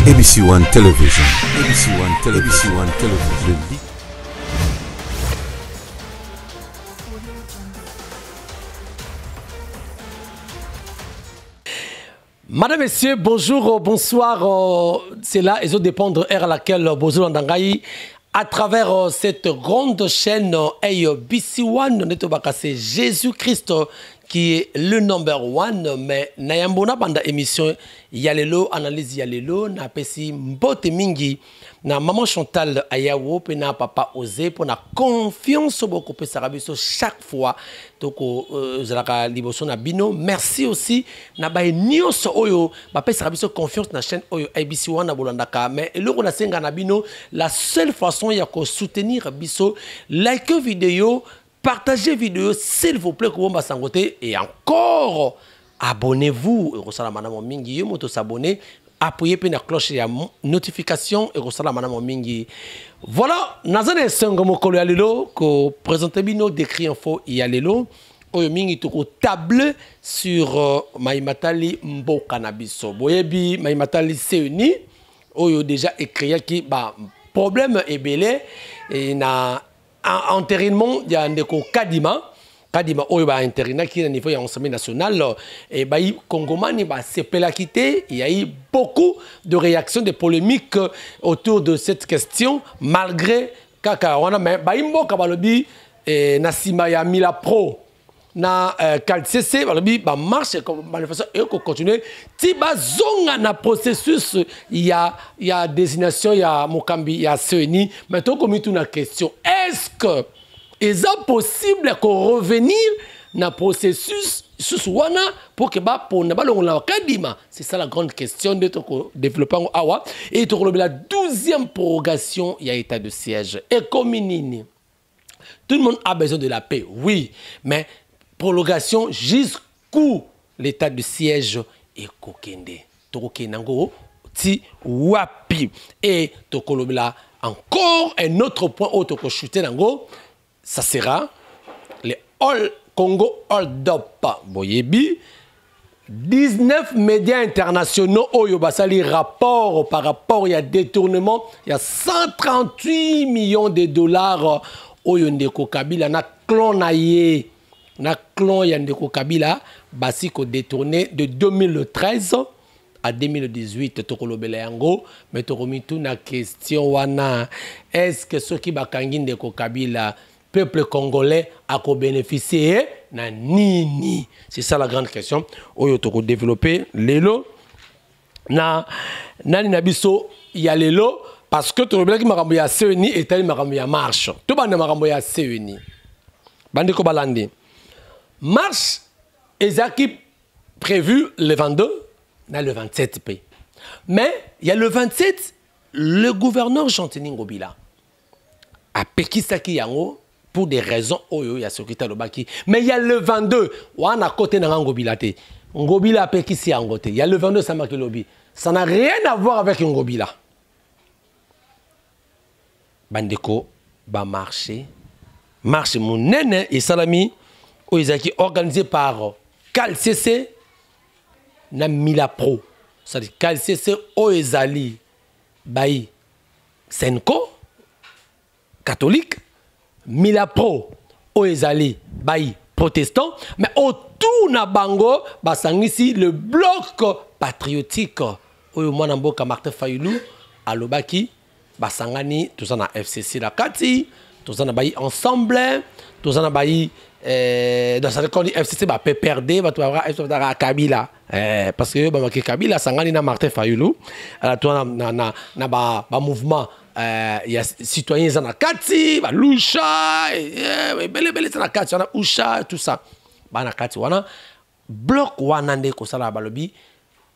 ABC One Television. ABC One Television. ABC One Television. Madame, Messieurs, bonjour, bonsoir. C'est là, ils ont dépendre de à laquelle bonjour Ndangaï. À travers cette grande chaîne ABC One, c'est Jésus-Christ qui est le number one. Mais Nayambona pendant l'émission, Yalelo, analyse Yalelo, na pesi mbote mingi. Na maman Chantal Ayawo, pe na papa Osé, pour na confiance beaucoup pe sarabiso chaque fois. Donc, zalaka liboso na bino. Merci aussi. Na bae nyos oyo, ba pe sarabiso confiance na chaîne oyo ABC One na bolandaka. Mais le on a senga na bino, la seule façon ya ko soutenir biso, like vidéo, partagez vidéo, s'il vous plaît, ko sangote et encore abonnez-vous. Rosala manamo mingi yo moto s'abonner. Appuyez la cloche et la notification et vous madame mingi. Voilà, nazane sengo mokolo yalelo ko présenter bino décrit info yalelo oyo mingi to table sur Maimatali Mboka na biso. Boyebi Maimatali Seuni oyo déjà écrit qui ba problème ebele et na enterrement ya ndeko Kadima oyo ba interina qui est au niveau de l'Assemblée nationale et ba Congomani ba sepela quitté, il y a eu beaucoup de réactions, de polémiques autour de cette question malgré kaka wana mais ba imboka balobi na sima ya Mila Pro na KCC balobi ba marche comme manifestation et ko continuer ti ba zonga na processus il y a désignation il y a Mokambi il y a Seni mais to comme une question est-ce que est-ce possible qu'on revenir dans le processus pour que c'est ça la grande question de développement awa et la 12e prorogation il y a état de siège et comme tout le monde a besoin de la paix oui mais prolongation jusqu'où l'état de siège est kokende tokenango ti wapi et tokolobela encore un autre point autre que chuter nango. Ça sera les All Congo Hold Up Boyebi. 19 médias internationaux Oyo Basali rapport par rapport il y a détournement, il y a 138 millions de dollars Oyo Ndeko Kabila na clon naye na clon ya Ndeko Kabila basi ko détourné de 2013 à 2018 tokolobela yango mais toromitu na question wana est-ce que ceux qui bakangi Ndeko Kabila peuple congolais a bénéficié na nini? C'est ça la grande question. Oyo toko développer lelo na nani nabiso ya lelo parce que to blaki makambo ya Seni et tali makambo ya marche. To bande makambo ya Seni. Bande ko balandi. Marche ezaki prévu le 22 na le 27 pays. Mais il y a le 27 le gouverneur Chantini Ngobila a pekisaki yango pour des raisons oyo ya sécurité lobaki mais il y a le 22 wana côté na Ngobila te Ngobila a pekisi yango te il y a le 22 Samaki Lobi ça n'a rien à voir avec Ngobila bandeko ba marché monene et salami oizaki organisé par KCC na Mila Pro c'est-à-dire KCC oezali bai Senko catholique Mila Pro oezali bai protestant mais autour na bango basangisi le bloc patriotique oyo mwana mboka Martin Fayulu alobaki basangani toza na FCC la kati toza na bai ensemble toza na bai dans cette quand FCC ba PPRD ba to ba Kabila parce que ba Kabila sangani na Martin Fayulu ala to na ba mouvement il y a citoyens dans la kati ba lusha belé dans la kati na usha tout ça ba na kati wana bloc wana nde ko sala balobi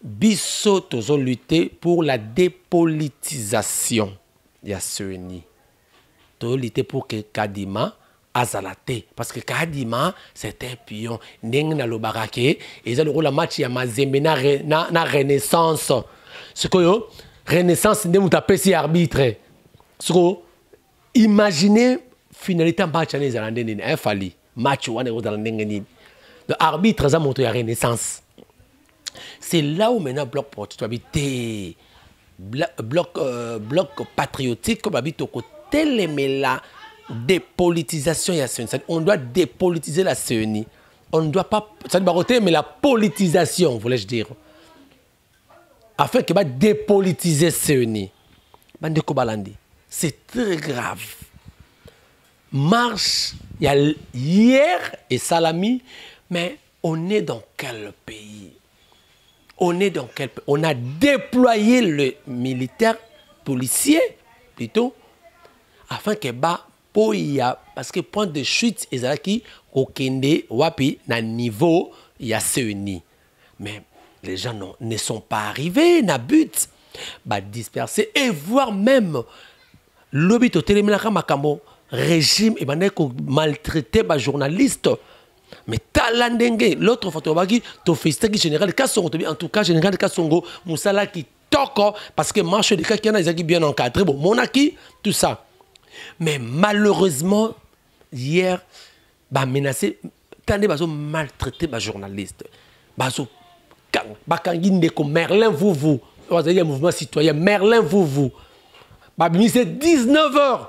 biso tozo lutter pour la dépolitisation ya Seni to lutter pour que Kadima azalate parce que Kadima c'est un pion ndenge na lobarake eza le rôle match ya Mazembe na renaissance ce que yo renaissance ndenge mutapesi arbitre ce que imaginez finalité match ane ezala ndenge nini fali match wana ezala ndenge nini le arbitre za moto ya renaissance C'est là où maintenant bloc politique, bloc patriotique, comme habite au côté la dépolitisation. On doit dépolitiser la CENI. On ne doit pas, ça ne va pas mais la politisation, voulais-je dire. Afin que va dépolitiser CENI. C'est très grave. Marche, il y a hier et Salami, mais on est dans quel pays? On est dans quel pays? On a déployé le militaire policier, plutôt, afin que bah, parce que point de chute, ils ont qui au Kende, wapi, na niveau, il y a CENI. Mais les gens ne sont pas arrivés, na but, bah disperser et voire même l'obit au téléménaka makambo régime et ben maltraité par journaliste. Mais talandenge l'autre photobagi to festaki général Kassongo en tout cas général Kassongo Moussala qui toque parce que marche des cas qui en a bien encadré bon monaki tout ça. Mais malheureusement hier bah menacé tandis bazo maltraité par journaliste. Bazo bakangi ndeko Merlin vous vous avez un mouvement citoyen Merlin vous bah c'est 19h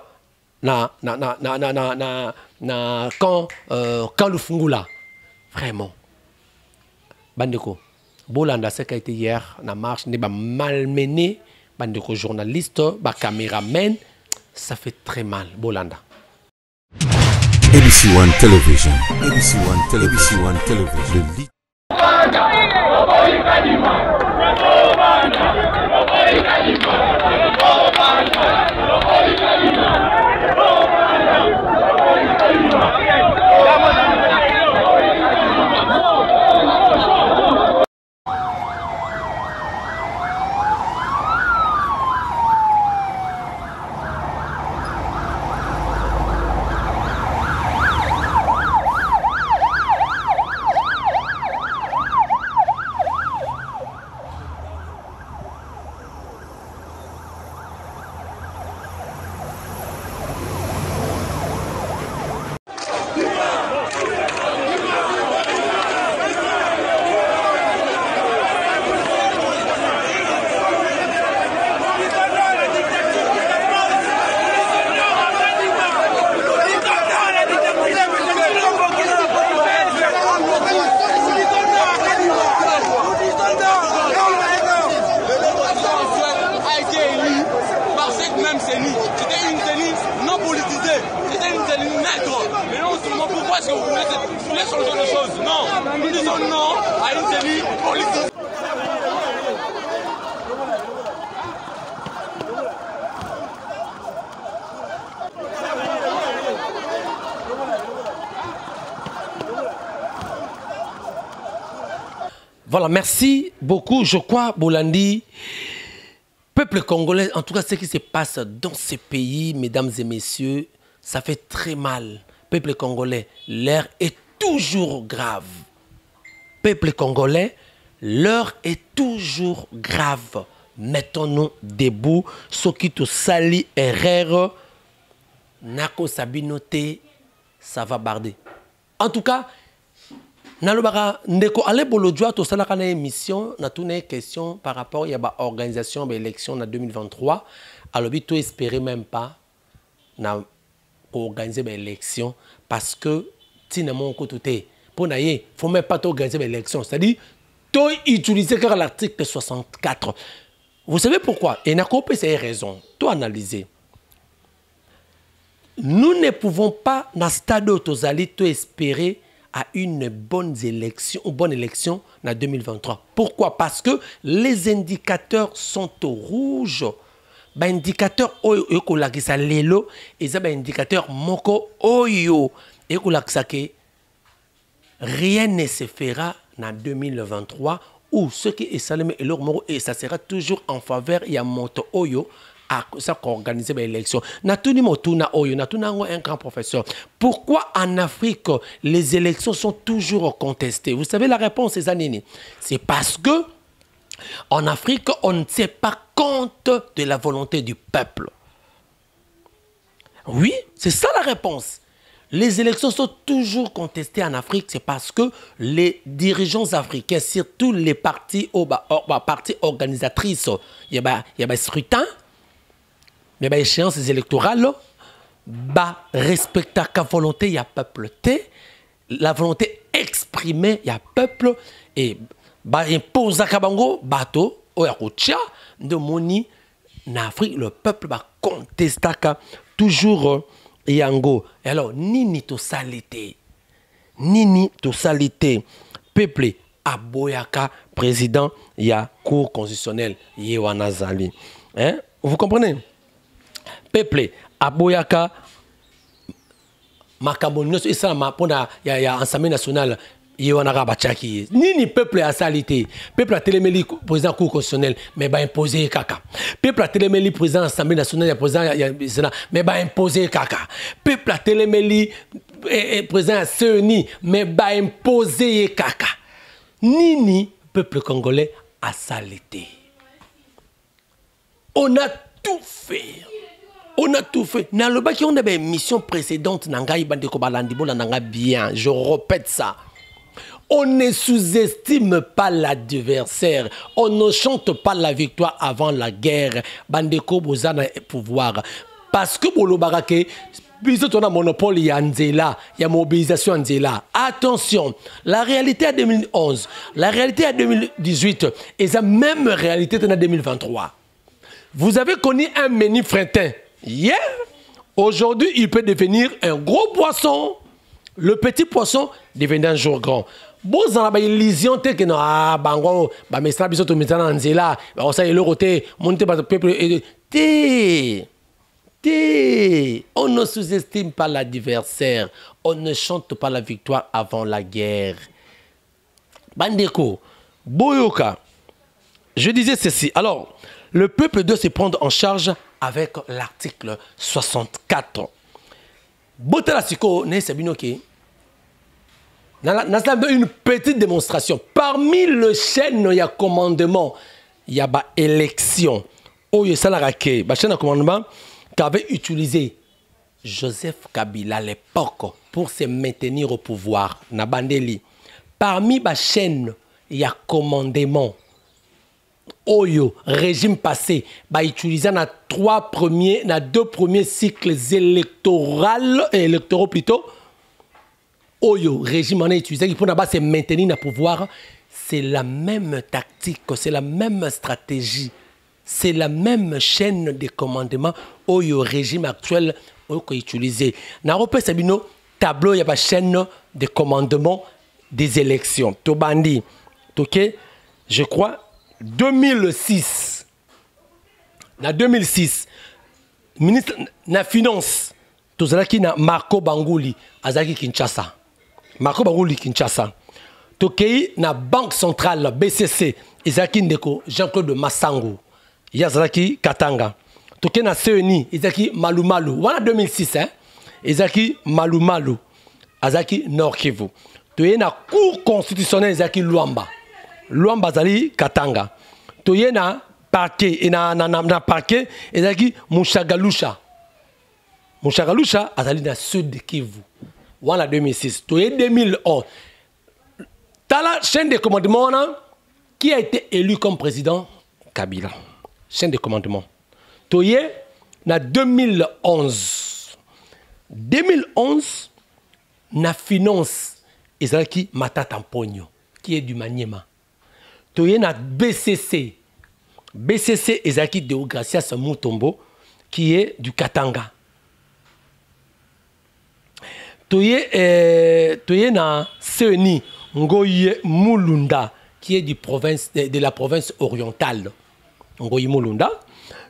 quand le Fungula vraiment bandeko Bolanda ce qui a été hier na marche n'est pas malmené bandeko journaliste ba caméraman ça fait très mal Bolanda. ABC One Television, ABC One Television, le lit. Voilà, merci beaucoup. Je crois, Bolandi, peuple congolais, en tout cas, ce qui se passe dans ce pays, mesdames et messieurs, ça fait très mal. Peuple congolais, l'heure est toujours grave. Peuple congolais, l'heure est toujours grave. Mettons-nous debout. Ce qui te salit erreur, Nako Sabinoté, ça va barder. En tout cas, Nalobara ndeko ale bolodjoa to sala kana émission na tune question par rapport à ba organisation ba élection na 2023 alobi to espérer même pas na organiser ba élection parce que tina mon côté pour naie faut même pas organiser ba élection c'est-à-dire to utiliser que l'article 64. Vous savez pourquoi? Et na copé c'est raison. To analyser. Nous ne pouvons pas na stade autozali to espérer à une bonne élection en 2023. Pourquoi? Parce que les indicateurs sont au rouge. Les indicateurs lelo et les indicateurs moko oyo que rien ne se fera en 2023 ou ce qui est salé et ça sera toujours en faveur il y a moto oyo à ça organiser l'élection. Natuni motuna oyo, natuna un grand professeur. Pourquoi en Afrique les élections sont toujours contestées? Vous savez la réponse est Zanini. C'est parce que en Afrique on ne tient pas compte de la volonté du peuple. Oui, c'est ça la réponse. Les élections sont toujours contestées en Afrique, c'est parce que les dirigeants africains, surtout les partis organisatrices, il y a des scrutins, il y a des échéances électorales, respecter la volonté, il y a peuple, la volonté exprimée, il y a peuple, et imposer kabango bateau, oyakucha, de moni, en Afrique, le peuple va contester toujours. Yango. Alors, nini to salité. Nini to salité. Peuple aboyaka président ya cour constitutionnelle Yewanazali. Hein? Vous comprenez? Peuple aboyaka makambonos et ça ma pona ya Assemblée nationale Yewanaka bachaki. Nini peuple a salité. Peuple a téléméli président cour constitutionnelle mais ba imposer kaka. Peuple a téléméli président Assemblée nationale président Sénat mais ba imposer kaka. Peuple a téléméli président CENI mais ba imposer kaka. Nini peuple congolais a salité. On a tout fait. On a tout fait. Dans le bas qui on a une mission précédente nangai bandeko balandibo nanga bien. Je répète ça. On ne sous-estime pas l'adversaire. On ne chante pas la victoire avant la guerre. Bandeko bozana pouvoir. Parce que Bolobarake, puisque on a monopole yanzela, il y a mobilisation yanzela. Attention, la réalité à 2011, la réalité à 2018 et la même réalité en 2023. Vous avez connu un menu frintin hier. Aujourd'hui, il peut devenir un gros poisson. Le petit poisson devient un jour grand. Bon, ça a une illusion que non, bango, mais ça biso to mitana nzela, on ça le côté monter par le peuple on ne sous-estime pas l'adversaire, on ne chante pas la victoire avant la guerre. Bandeko, Boyoka, je disais ceci. Alors, le peuple doit se prendre en charge avec l'article 64. Botala siko ne sabinoke. Une petite démonstration. Parmi le chaîne, il y a commandement, il y a élection. Oh, il y a chaîne de commandement qu'avait utilisé Joseph Kabila à l'époque pour se maintenir au pouvoir. Parmi la chaîne, il y a commandement. Oyo, régime passé, utilisé dans deux premiers cycles électoraux plutôt. Oyo, régime en a utilisé pour se maintenir au pouvoir. C'est la même tactique, c'est la même stratégie, c'est la même chaîne de commandement. Oyo, régime actuel, oyo utilisé. Dans le Sabino, tableau, il y a une chaîne de commandement des élections. Tobandi, ok, je crois. 2006, en 2006, ministre de la Finance, tozalaki na Marco Bangouli, azaki Kinshasa. Marco Bangouli Kinshasa. Tokei na Banque Centrale BCC, ezaki ndeko Jean-Claude Massango, yazaki Katanga. Tokei na CENI, ezaki Malumalu. Voilà 2006, hein. Ezaki Malumalu, azaki Nord Kivu. Tokei na Cour constitutionnelle, ezaki Luamba. Luamba zali Katanga. Toye na parquet et na parquet ezaki Mushagalusha. Mushagalusha azali na Sud Kivu. Voilà 2006. Toye 2011. Tala chaîne de commandement qui a été élu comme président Kabila. Chaîne de commandement. Toye na 2011. 2011 na finance ezaki Matata Mponyo qui est du Maniema. Toye na BCC. BCC ezaki Deogracias Mutombo qui est du Katanga. Toye na CENI Ngoye Mulunda qui est de la province orientale. Ngoye Mulunda.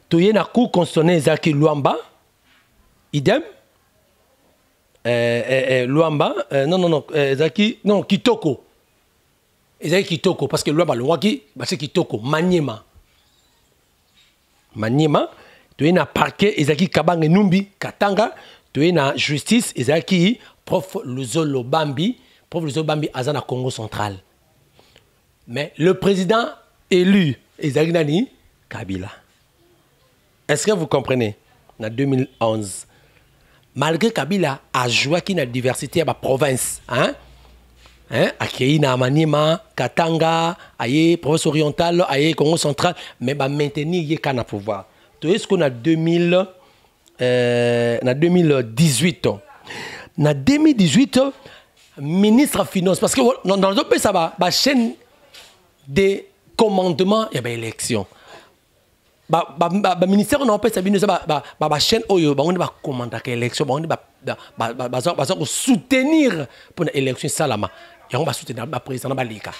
Toye na Cour constitutionnelle ezaki Luamba. Idem. Luamba. Non, Kitoko. Ezaki Kitoko parce que Luamba Lwaki c'est Kitoko Maniema. Maniema, tu es na parquet ezaki Kabange Numbi Katanga, tu es na justice ezaki prof Luzolo Bambi azana Congo central. Mais le président élu ezaki nani Kabila. Est-ce que vous comprenez? En 2011. malgré Kabila a joué qui na diversité à la province, hein? Akei na Maniema, Katanga, aye province orientale, aye Congo central, mais ba maintenir yé kana pouvoir. Tu est-ce qu'on a 2018. Na 2018, ministre des Finances, parce que dans le pays ça va, la chaîne de commandement et élection. Le ministère n'a pas la chaîne où on va commander l'élection, on va soutenir pour l'élection salama. Et on va soutenir le président Balika.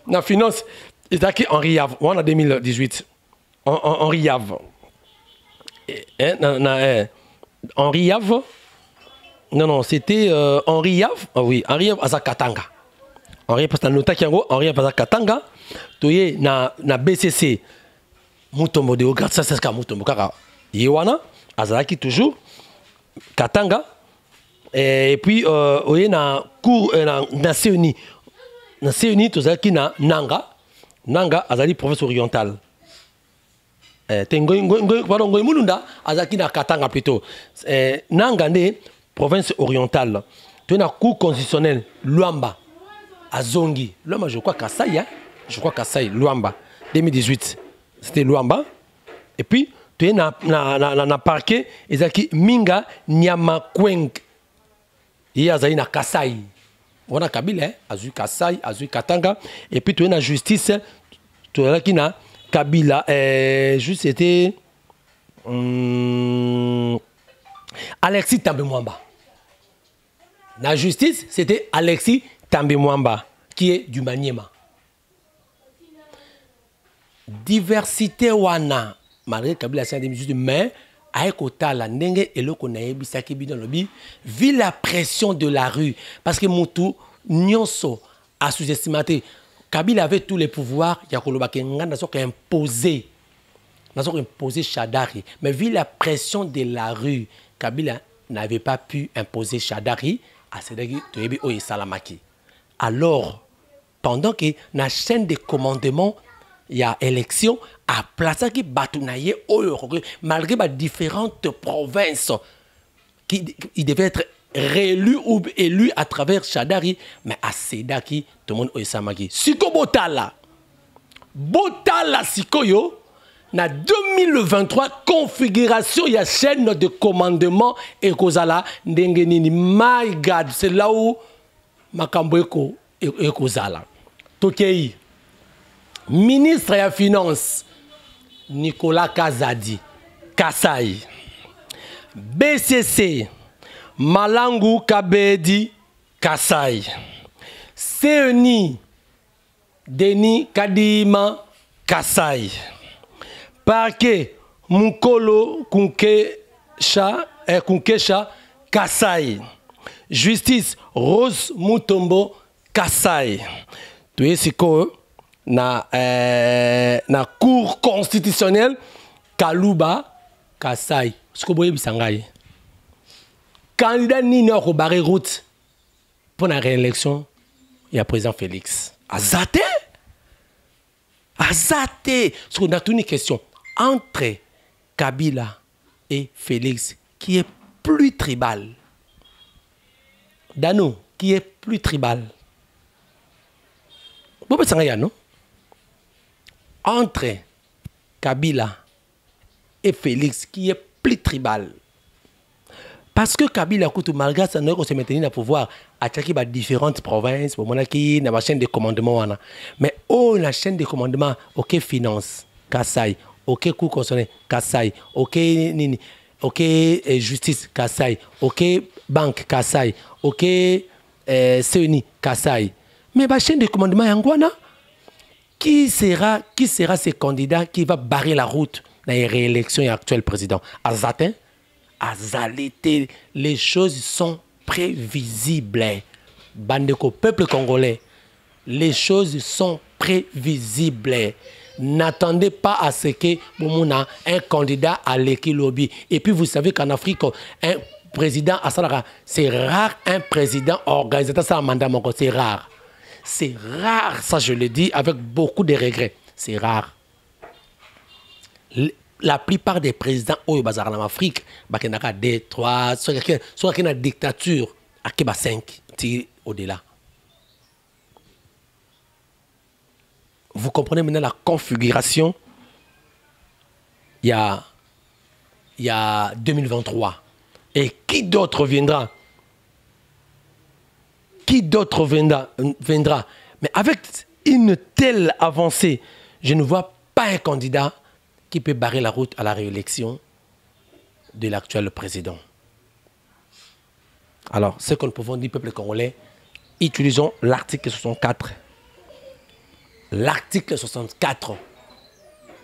La finance, c'est Henri Yav, en 2018. Henri Yav. Henri Yav. Non, c'était Henri Yav. Oui, Henri Yav à Katanga. Henri Yav, parce que Henri Yav à Katanga. Tu es na BCC. Mutombo de Ogat, ça c'est Mutombo Kaka. Yewana, Azaki toujours. Katanga. Et puis, on est na cour na CENI. Na CENI, tu as na Nanga. Nanga, Azali province orientale. Pardon, Mulunda, Azaki na Katanga plutôt. Nanga, province orientale. Tu as na cour constitutionnelle, Luamba. Azongi. Luamba, je crois Kassai, hein? Je crois Kassai, Luamba. 2018. C'était Luamba. Et puis, tu es na parquet, Ezaki Minga Nyamakweng. Il y a na Kassai. On a Kabila, Azu Kassai, Azu Katanga. Et puis, tu es na justice, tu es là qui na Kabila. Juste, c'était Alexis Tambemwamba. La justice, c'était Alexis Tambemwamba, qui est du Maniema. Diversité wana malgré Kabila c'est des mesures mais avec otala ndenge eloko na yebisaki bino lobi vu la pression de la rue parce que mutu nyonso a sous-estimé Kabila avait tous les pouvoirs ya koloba ke nganda so imposer Shadari mais vu la pression de la rue Kabila n'avait pas pu imposer Shadari à Sedagi Toyebi Oye Salamaki. Alors pendant que la chaîne de commandement il y a élection à place qui batounaye malgré les différentes provinces qui devaient être réélus ou élus à travers Shadari mais à Sedaki tout le monde oisamaki siko botala sikoyo na 2023 configuration il y a chaîne de commandement et kozala ndengenini my god c'est là où makambo et kozala tokei ministre de la Finance, Nicolas Kazadi, Kassai. BCC, Malangu Kabedi, Kassai. CENI, Denis Kadima, Kassai. Parquet, Mukolo Kunkesha, Kassai. Justice, Rose Mutombo, Kassai. Tu es ce que na cour constitutionnelle Kaluba Kassai ce boye bisangai candidat nini ko barrer route pour la réélection il y a président Félix Azate ce qu'on a une question entre Kabila et Félix qui est plus tribal Dano qui est plus tribal vous pensez non entre Kabila et Félix, qui est plus tribal. Parce que Kabila, malgré ça, nous se maintenir au pouvoir, attaquer différentes provinces, pour monarchie, dans la chaîne de commandement. Mais la chaîne de commandement, ok, finance, Kassai, ok, cour constitutionnel, Kassai, ok, nini, ok, justice, Kassai, ok, banque, Kassai, ok, CENI, Kassai. Mais la chaîne de commandement, Yangwana, qui sera ce candidat qui va barrer la route dans les réélections et actuel président? Azatin, Azalité, les choses sont prévisibles. Bandeko, peuple congolais, les choses sont prévisibles. N'attendez pas à ce que un candidat à l'équilobi. Et puis vous savez qu'en Afrique, un président à Salara, c'est rare un président organisateur ça mandat mon c'est rare. C'est rare, ça je le dis avec beaucoup de regrets. C'est rare. la plupart des présidents au bazar en Afrique, il y a 2, 3, soit qu'il y a une dictature, il y a 5, au-delà. Vous comprenez maintenant la configuration. Il y a 2023. Et qui d'autre viendra? Qui d'autre viendra? Mais avec une telle avancée, je ne vois pas un candidat qui peut barrer la route à la réélection de l'actuel président. Alors, ce que nous pouvons dire, peuple congolais, utilisons l'article 64. L'article 64.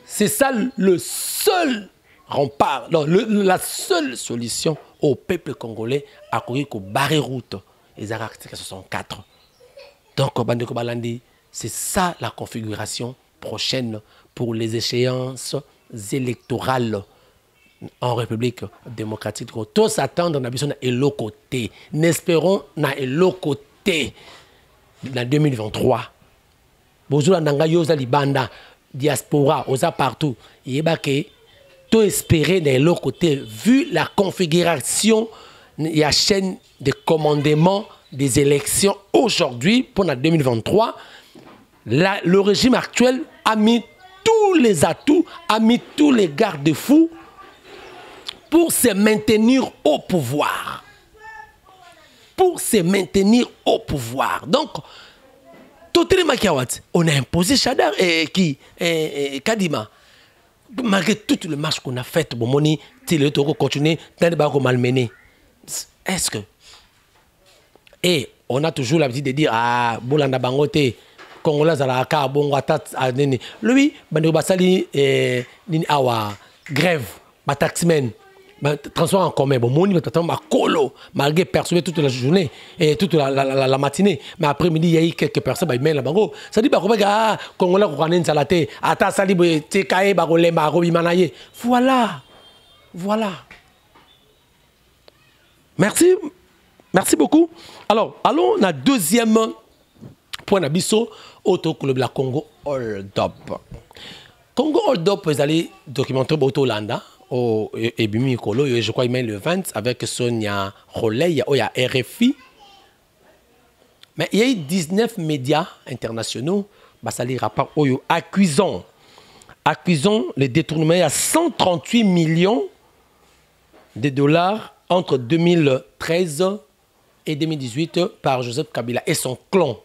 C'est ça le seul rempart, non, la seule solution au peuple congolais à courir pour barrer route. Et c'est l'article 64. Donc, Bandeko Balandi, c'est ça la configuration prochaine pour les échéances électorales en République démocratique. Tous s'attendent à l'autre côté. N'espérons à l'autre côté en 2023. Bonjour, Nangayosa Libanda, diaspora, osa partout. Il y a tout espérer de l'autre côté, vu la configuration, il y a chaîne de commandement des élections aujourd'hui, pour la 2023. Le régime actuel a mis tous les atouts, a mis tous les garde-fous pour se maintenir au pouvoir. Pour se maintenir au pouvoir. Donc, on a imposé Chadar et Kadima. Malgré toutes les marches qu'on a faites, bon, moni, le Togo continue, malmené. Est-ce que. Et on a toujours l'habitude de dire, ah, Bolanda Bangote, Congolais Zalaka, Bongwata, lui, Bandeko Basali, Awa, grève, taximen. Transport en commun, bon, mon niveau ma colo, malgré persuadé toute la journée et toute la matinée, mais après-midi, il y a eu quelques personnes, bah, ils là-bas. Ça dit, bah, ah, Congolais, Koukanen, Salate, Ata Sali, Tekae, Bagolé, Marobi, Manaye. Voilà. Voilà. Merci. Merci beaucoup. Alors, allons à deuxième point d'abisso, auto club la Congo Hold Up. Congo Hold Up, vous allez documenter Boto Landa. Et Bimi Kolo, je crois, il met le 20 avec Sonia Roley, il y a RFI. Mais il y a eu 19 médias internationaux, Basali rapport accusant le détournement à 138 millions de dollars entre 2013 et 2018 par Joseph Kabila et son clan.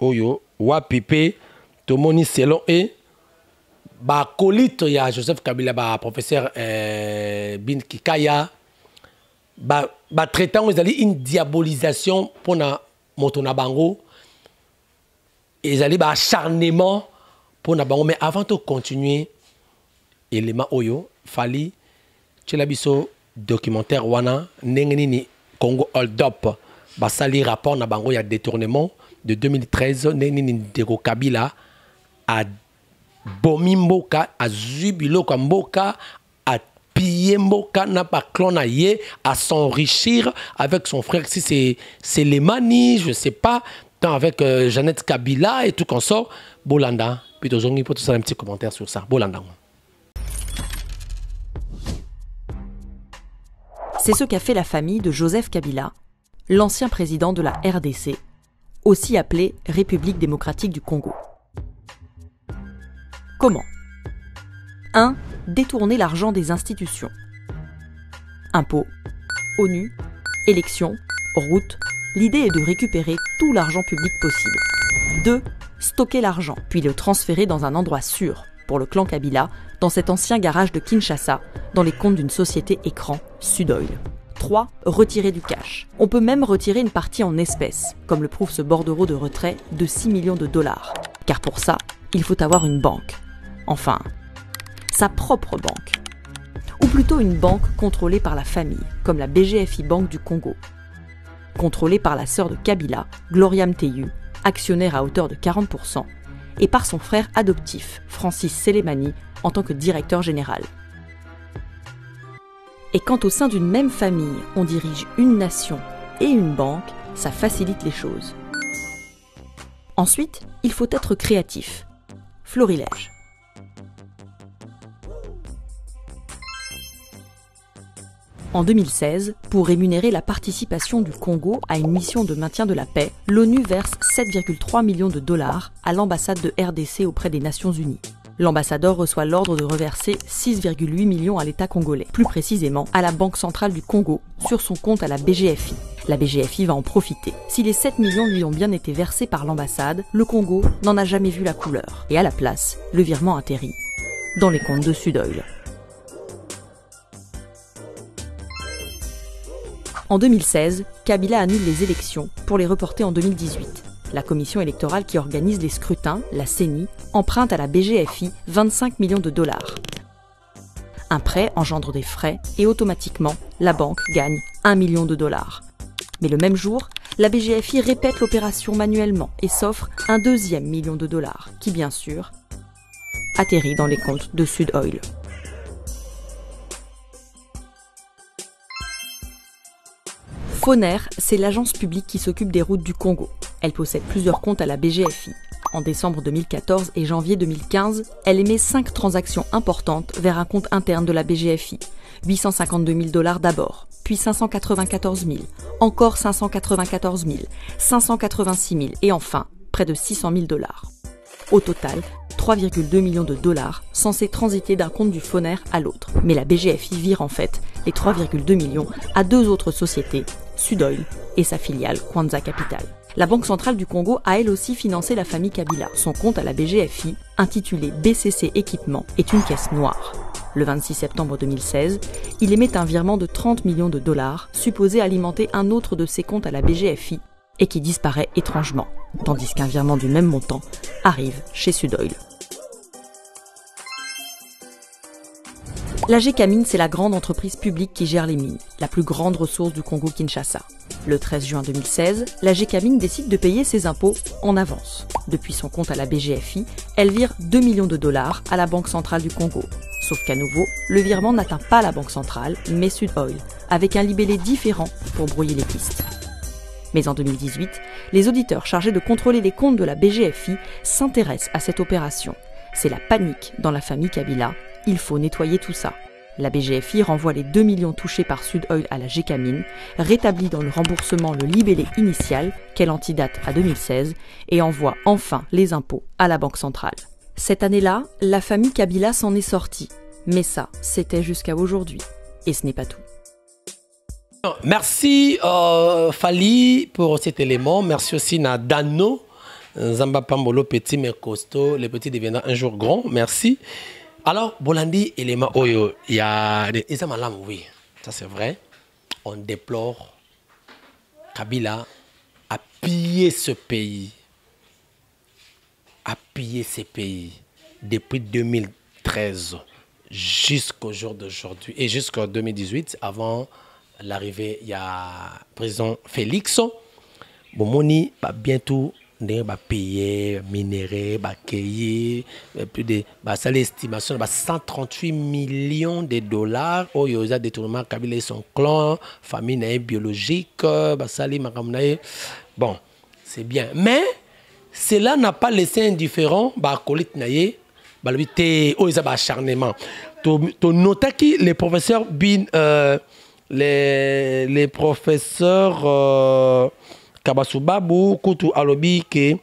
Oyo, Wapipe, Tomoni Selon et colite ya Joseph Kabila, professeur Bin Kikaya, traitant une diabolisation pour na Motona Bango, ils allaient acharnement pour na Bango. Mais avant de continuer, élément Oyo, Fali, Tchelabiso, documentaire Wana, Nengenini, Congo Hold Up, Basali rapport na Bango, il y a détournement de 2013, Nengenini Dego Kabila a Bomi Mboka, a Zubilo Mboka, a pillé Mboka, n'a pas clonaillé, à s'enrichir avec son frère, si c'est Lemani, je ne sais pas, tant avec Jeannette Kabila et tout consort. Bolanda, puis Zongi, pour tout ça, un petit commentaire sur ça. Bolanda. C'est ce qu'a fait la famille de Joseph Kabila, l'ancien président de la RDC, aussi appelée République démocratique du Congo. Comment ? 1. Détourner l'argent des institutions. Impôts, ONU, élections, routes. L'idée est de récupérer tout l'argent public possible. 2. Stocker l'argent, puis le transférer dans un endroit sûr, pour le clan Kabila, dans cet ancien garage de Kinshasa, dans les comptes d'une société écran, Sudoil. 3. Retirer du cash. On peut même retirer une partie en espèces, comme le prouve ce bordereau de retrait de 6 millions de dollars. Car pour ça, il faut avoir une banque. Enfin, sa propre banque. Ou plutôt une banque contrôlée par la famille, comme la BGFI Banque du Congo. Contrôlée par la sœur de Kabila, Gloria Mteyu, actionnaire à hauteur de 40%, et par son frère adoptif, Francis Selemani, en tant que directeur général. Et quand au sein d'une même famille, on dirige une nation et une banque, ça facilite les choses. Ensuite, il faut être créatif. Florilège. En 2016, pour rémunérer la participation du Congo à une mission de maintien de la paix, l'ONU verse 7,3 millions de dollars à l'ambassade de RDC auprès des Nations Unies. L'ambassadeur reçoit l'ordre de reverser 6,8 millions à l'État congolais, plus précisément à la Banque centrale du Congo, sur son compte à la BGFI. La BGFI va en profiter. Si les 7 millions lui ont bien été versés par l'ambassade, le Congo n'en a jamais vu la couleur. Et à la place, le virement atterrit dans les comptes de Sud-Oil. En 2016, Kabila annule les élections pour les reporter en 2018. La commission électorale qui organise les scrutins, la CENI, emprunte à la BGFI 25 millions de dollars. Un prêt engendre des frais et automatiquement, la banque gagne 1 million de dollars. Mais le même jour, la BGFI répète l'opération manuellement et s'offre un deuxième million de dollars, qui bien sûr atterrit dans les comptes de Sud-Oil. Foner, c'est l'agence publique qui s'occupe des routes du Congo. Elle possède plusieurs comptes à la BGFI. En décembre 2014 et janvier 2015, elle émet 5 transactions importantes vers un compte interne de la BGFI. 852 000 dollars d'abord, puis 594 000, encore 594 000, 586 000 et enfin près de 600 000 dollars. Au total, 3,2 millions de dollars censés transiter d'un compte du Foner à l'autre. Mais la BGFI vire en fait les 3,2 millions à 2 autres sociétés, Sud-Oil et sa filiale Kwanza Capital. La Banque centrale du Congo a elle aussi financé la famille Kabila. Son compte à la BGFI, intitulé BCC Équipement, est une caisse noire. Le 26 septembre 2016, il émet un virement de 30 millions de dollars, supposé alimenter un autre de ses comptes à la BGFI, et qui disparaît étrangement, tandis qu'un virement du même montant arrive chez Sud-Oil. La Gécamine, c'est la grande entreprise publique qui gère les mines, la plus grande ressource du Congo-Kinshasa. Le 13 juin 2016, la Gécamine décide de payer ses impôts en avance. Depuis son compte à la BGFI, elle vire 2 millions de dollars à la Banque centrale du Congo. Sauf qu'à nouveau, le virement n'atteint pas la Banque centrale, mais Sud-Oil, avec un libellé différent pour brouiller les pistes. Mais en 2018, les auditeurs chargés de contrôler les comptes de la BGFI s'intéressent à cette opération. C'est la panique dans la famille Kabila. Il faut nettoyer tout ça. La BGFI renvoie les 2 millions touchés par Sud-Oil à la Gécamine, rétablit dans le remboursement le libellé initial, qu'elle antidate à 2016, et envoie enfin les impôts à la Banque centrale. Cette année-là, la famille Kabila s'en est sortie. Mais ça, c'était jusqu'à aujourd'hui. Et ce n'est pas tout. Merci Fali pour cet élément. Merci aussi à Dano, Zamba Pambolo, petit mais costaud. Le petit deviendra un jour grand. Merci. Alors, Bolandi, élément, il y a des Isamalam, oui, ça c'est vrai. On déplore Kabila a pillé ce pays. A pillé ces pays depuis 2013 jusqu'au jour d'aujourd'hui et jusqu'en 2018, avant l'arrivée, il y a le président Félix. Bomoni va bientôt payer, minérer, cueillir, plus de l'estimation de 138 millions de dollars. Oh, il y a détournement Kabila et son clan, famille biologique, bon, c'est bien. Mais cela n'a pas laissé indifférent acharnement. Tu notes que les professeurs les professeurs Kabasubabou, Koutou Alobi, que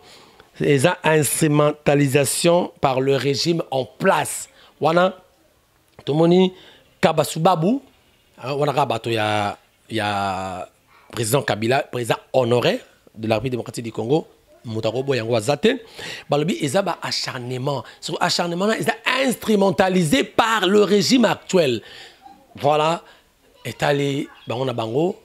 les instrumentalisation par le régime en place. Wana, tout le monde Kabasubabou, il y a président Kabila, président honoré de la République démocratique du Congo, Moutarobo Yango Azate, Balobi, ils ont acharnement. Ce acharnement, ils sont instrumentalisé par le régime actuel. Voilà, est allé, on a bango,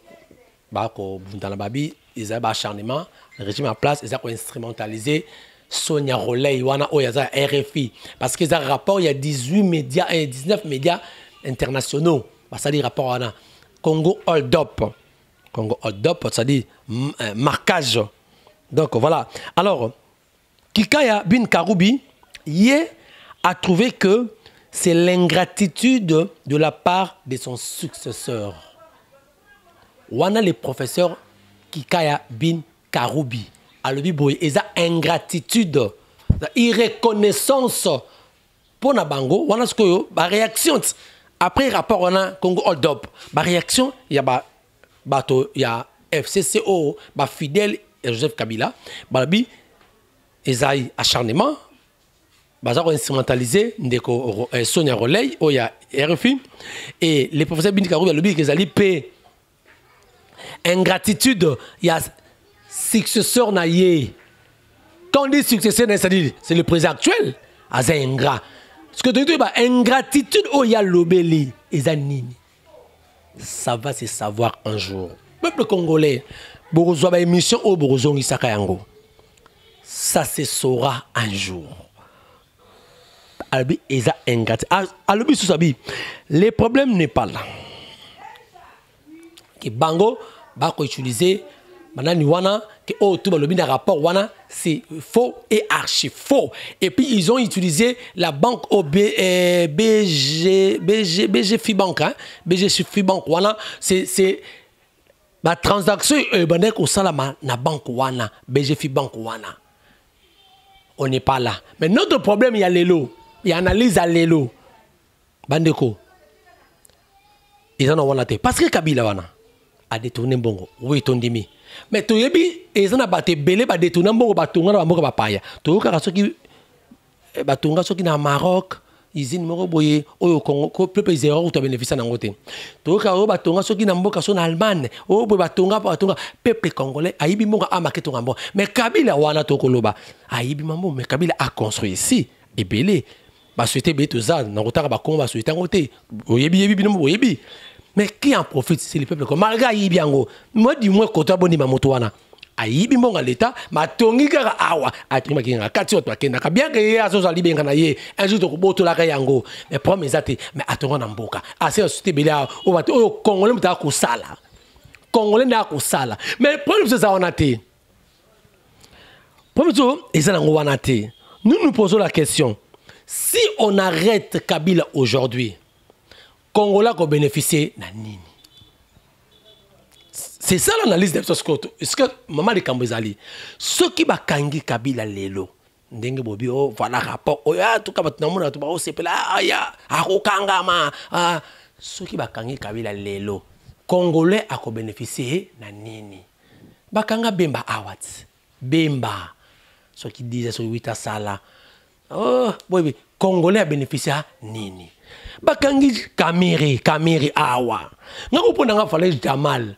bako Buntanababi, ils ont acharnement, le régime en place, ils ont instrumentalisé Sonia Roley, Iwana Oyaza, RFI. Parce qu'ils ont un rapport, il y a 18 médias et 19 médias internationaux. Ça dit rapport à Congo Hold Up. Congo Hold Up, ça dit marquage. Donc voilà. Alors, Kikaya Bin Karoubi, a trouvé que c'est l'ingratitude de la part de son successeur. Wana les professeurs Kikaya Bin Karoubi. Alobi boy, ils ont ingratitude, irreconnaissance pour na bango. Wana ce que ba réaction après rapport on a Congo hold up ba réaction il y a bato il y a FCCO ba fidèle et Joseph Kabila balabi ezai acharnement baza ko instrumentaliser ndeko Sonia Roley o ya RFI et les professeurs Bindi Karoubi balobi que ezali pe ingratitude il y a successeur na ye. Quand on dit successeur, c'est le président actuel. C'est ingrat. Ce que tu dis, ingratitude, oh, il y a l'obéli. Ça va se savoir un jour. Peuple congolais, Borozo a une émission au Borozo Isakayango. Ça se saura un jour. Albi, ils ont ingrat. Albi, le problème n'est pas là. Que Bango va utiliser. Maintenant, wana que tout le rapport wana c'est faux et archi faux. Et puis ils ont utilisé la banque BG Fibank, hein? BG Fibank wana c'est la transaction bandek au salama na banque wana BG Fibank wana. On n'est pas là. Mais notre problème il y a l'élo, il y a analyse à l'élo. Bandeko. Ils en ont wana parce que Kabila wana a détourné bongo. Oui, tondimi. Mais tu as dit, ils ont abattu belé, ba détourné bongo, ba tunga na bongo ba paya. Tu as dit que ba tunga soki na Maroc, usine moko boye, au Congo, peuple zéro ou tu as bénéficié na ngote. Tu as dit ba tunga soki na mboka so na Allemagne, au ba tunga peuple congolais, aibi monga amake tunga mbo. Mais Kabila wana to koloba, aibi mambo, mais Kabila a construit ici et belé. Ba souhaiter bé tout ça, na ngota ba kongo ba souhaiter ngote. Oyebi binomo oyebi. Mais qui en profite, c'est le peuple. Malgré Aïbiango, moi, du moins, quand tu as bon Mamotouana, Aïbi Monga l'État, ma tongi kara awa, Atrima Kinga, Katio, Toakena, bien que Yazo Zalibi Nganaye, un jour de Roboto la Kayango, mais promis, mais attends, Namboka, assez société Béla, au Congolais, mais à Kousala. Congolais n'a Kousala. Mais le problème, c'est ça, on a été. Premier tour, ils ont été. Nous posons la question si on arrête Kabila aujourd'hui, Congolais qui bénéficié na nini. C'est ça l'analyse de Scoto. Est-ce que maman de Kambezali, ceux qui ba kangi Kabila lelo, ndenge bobi oh voilà rapport oh ya tout cas batunamuna tout ba oh c'est là ya akokanga ma ceux qui ba kangi Kabila lelo, Congolais a ko bénéficié na nini. Bakanga bemba awat. Bemba. Ceux qui disaient sur 8 sala. Oh boy Congolais a bénéficié à nini. Bakangi kamiri awa nga kupona nga fale Jamal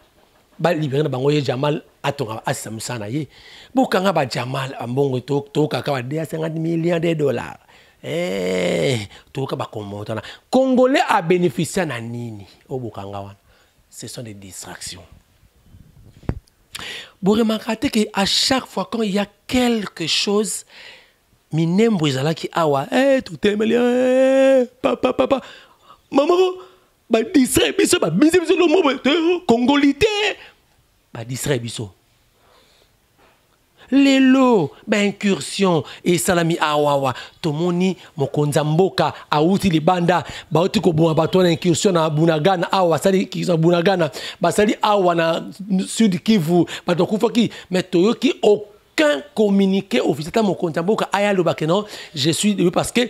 ba libéré na bango ye Jamal atonga asamsana ye bokanga ba Jamal ambongo to kaka ba 50 millions de dollars to ka ba komota na Congolais a bénéficié na nini o bokanga wana ce sont des distractions. Vous remarquez que à chaque fois quand il y a quelque chose minembo ezala ki awa tout est papa maman ba distrait biso ba biso lo mo congolité ba distrait biso lelo ba incursion et salami awawa tomoni mokonza mboka auti libanda ba uti ko boma bato na incursion na Bunagana awa sali ki na Bunagana ba sali awa na Sud Kivu ba to kufaki mais toyoki aucun communiqué officiel mon compte aya le non je suis parce que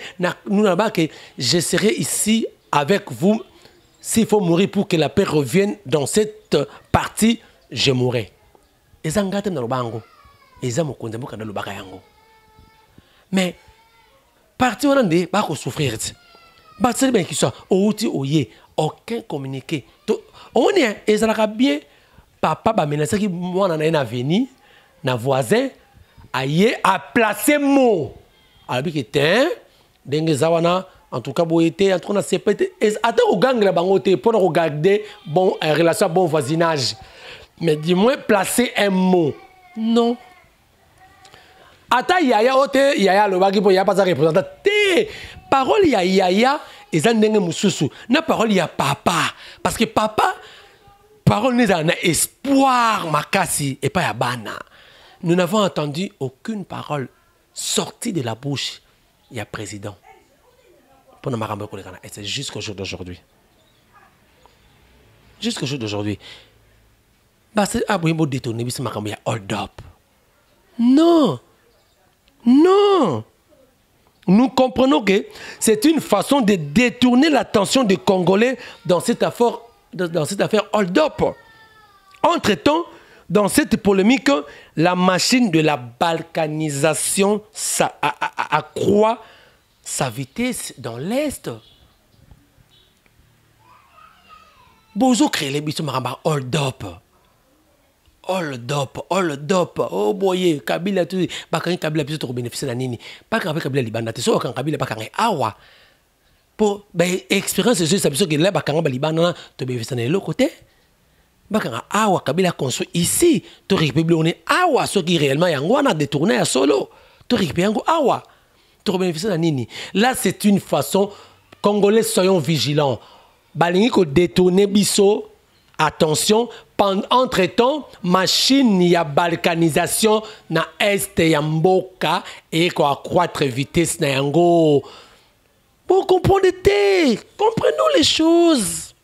nous là-bas que je serai ici avec vous s'il faut mourir pour que la paix revienne dans cette partie je mourrai ezangate na lobango eza mon compte na le yango mais parti on ande ba ko souffrir ba c'est bien qui soit outi oye aucun communiqué on est ezalaka bien papa ba menacer qui moi na venir na voisin aye a placer mot alors que t'es dengue zawana en tout cas boyete en train de se péter attends au gang la bangote pour regarder bon relation bon voisinage mais dis-moi placer un mot non ata yaya ote yaya lo baki pour yaya pas représenter te parole yaya ezan ndenge mususu na parole ya papa parce que papa parole n'est un espoir makasi et pas ya bana. Nous n'avons entendu aucune parole sortie de la bouche du président. Et c'est jusqu'au jour d'aujourd'hui. Jusqu'au jour d'aujourd'hui. C'est un peu détourné, c'est un hold up. Non. Non. nous comprenons que c'est une façon de détourner l'attention des Congolais dans cette affaire hold-up. Entre-temps, dans cette polémique, la machine de la balkanisation accroît sa vitesse dans l'Est. Bozo crée les bisous maramba hold-up. Hold-up. Oh boy, Kabila tu bakani Kabila biso to bénéficier na nini. Pas quand Kabila libanda te so quand Kabila pas quand awa. Pour expérience je sais biso que là bakanga libanda to bénéficier na l'autre côté. Bakanga awa Kabila construit ici, to récupérer on est awa ce qui réellement yango na détourné à solo. To récupérer yango awa. To bénéficier na nini. Là c'est une façon Congolais soyons vigilants. Balingi ko détourner biso. Attention, entre-temps, machine ya balkanisation na est ya mboka et ko accroître vitesse na yango. Bon, comprenons les choses.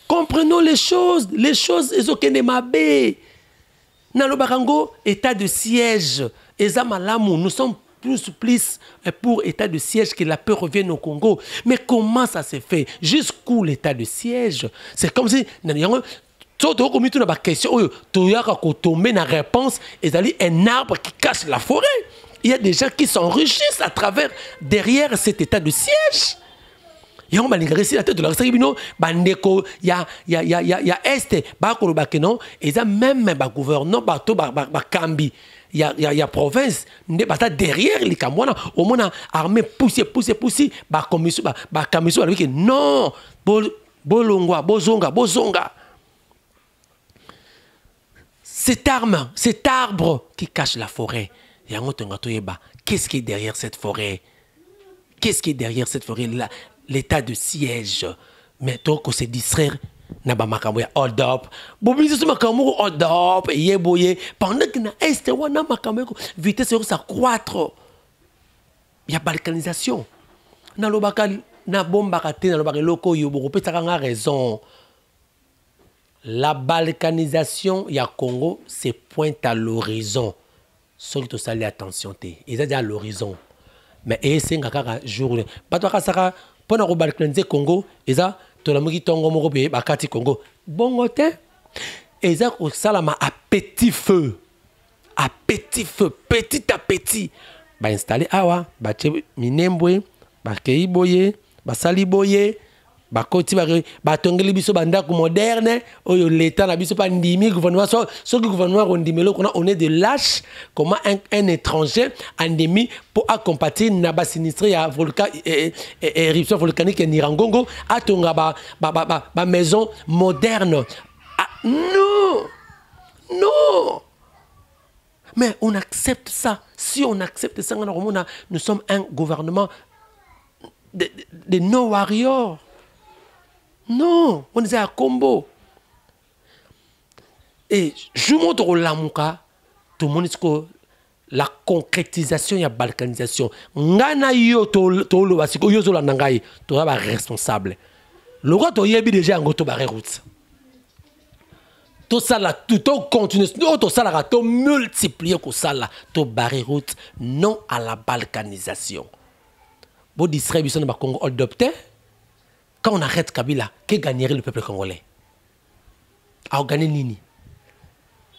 Comprenons les choses. Les choses, ezokene mabe. Na lo barango, état de siège. Eza malamu, nous sommes plus pour état de siège que la paix revienne au Congo. Mais comment ça se fait? Jusqu'où l'état de siège? C'est comme si la question, tomber la réponse, et un arbre qui cache la forêt. Il y a des gens qui s'enrichissent à travers, derrière cet état de siège. Il y a la tête de la bandeko, il y a Est, et ça même gouverneur, Kambi. Il y a province, derrière les Kamwana, au moins armée pousser, commission, non, bolongwa, bozonga. Cet arbre qui cache la forêt, qu'est-ce qui est derrière cette forêt? Qu'est-ce qui est derrière cette forêt? L'état de siège. Mais toi, qu'on se distraire, naba makambo ya hold up. Bobiso se makambo hold up. Yeboye. Pendant que na est wana makambo vitesse ça croître. Il y a balkanisation. Na lobaka na bomba kate na lobaka loko yo boko petaka nga raison. La balkanisation ya Congo se pointe à l'horizon. Ceux qui te saluent attention te. Ils sont à l'horizon. Mais c'est un jour. Pas toi saka pour na balkaniser Congo, ils ont Tolamuki Tongo Morobe, Bakati Congo. Bon côté, et ça, salama à petit feu. À petit feu, petit à petit. Ba installer awa, ba minembwe, ba keiboye, ba saliboye, ba koti ba tongeli biso bandako moderne, oyo l'état na biso pa ndimi gouvernement so gouvernement ondimelo qu'on on est de lâche comment un étranger endémie pour accompagner na ba sinistre ya volcan éruption volcanique en Irangongo a tonga ba maison moderne. Ah, non. Mais on accepte ça. Si on accepte ça, nous sommes un gouvernement de non-warriors. Non, on est à Combo. Et je montre au Lamouka, tout le monde dit que la concrétisation et la balkanisation. Ngana yo to lo basiko yo zo la nangai, to ba responsable. Le roi to yebi déjà en to barre route. Tout ça là, tout continue, tout ça là, tout multiplier que ça là, tout barre route, non à la balkanisation. Bon distribution de Congo adopté. Quand on arrête Kabila, que gagnerait le peuple congolais? À gagner Nini.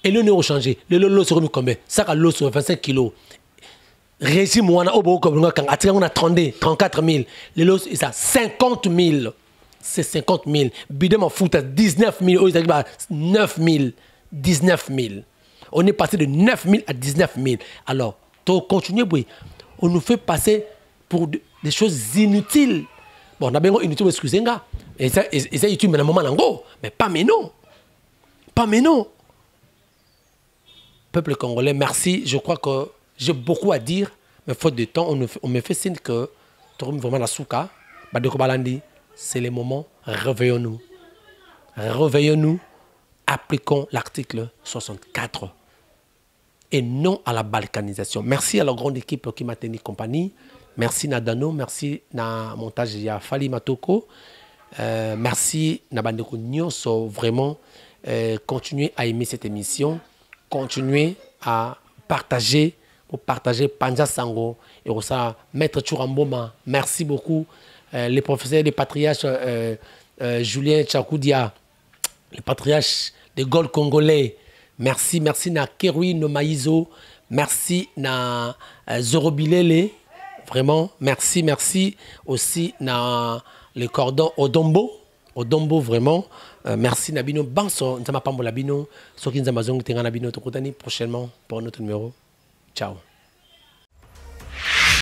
Et le euro changé. Le lot sur combien? Ça a l'eau sur 25 kilos. Régime on a au beau comme on a 34 000. Le lot c'est ça 50 000. C'est 50 000. Bidem en foot à 19 000. 9 000. 19 000. On est passé de 9 000 à 19 000. Alors, tu continues, on nous fait passer pour des choses inutiles. Bon, on a bien inutile, excusez-moi. Et ça, c'est utile, mais à un moment, mais pas maintenant. Pas maintenant. Peuple congolais, merci. Je crois que j'ai beaucoup à dire, mais faute de temps, on me fait signe que vraiment la souka, c'est le moment. Réveillons-nous. Réveillons-nous. Appliquons l'article 64. Et non à la balkanisation. Merci à la grande équipe qui m'a tenu compagnie. Merci Nadano, merci na montage ya Fali Matoko. Merci na bandeko nyonso, vraiment continuez à aimer cette émission, continuez à partager pour partager Panza Sango et ça Maître Churamboma. Merci beaucoup. Les professeurs des patriarches Julien Tchakoudia, le patriarche des Gaules congolais. Merci, merci na Kerui no Maïzo. Merci na Zorobilele. Vraiment, merci, merci aussi na le cordon Odombo vraiment. Merci Nabino Banso, Nzama Pambo Labino, Sokin Zamazong Tenga Nabino Tokotani prochainement pour notre numéro. Ciao.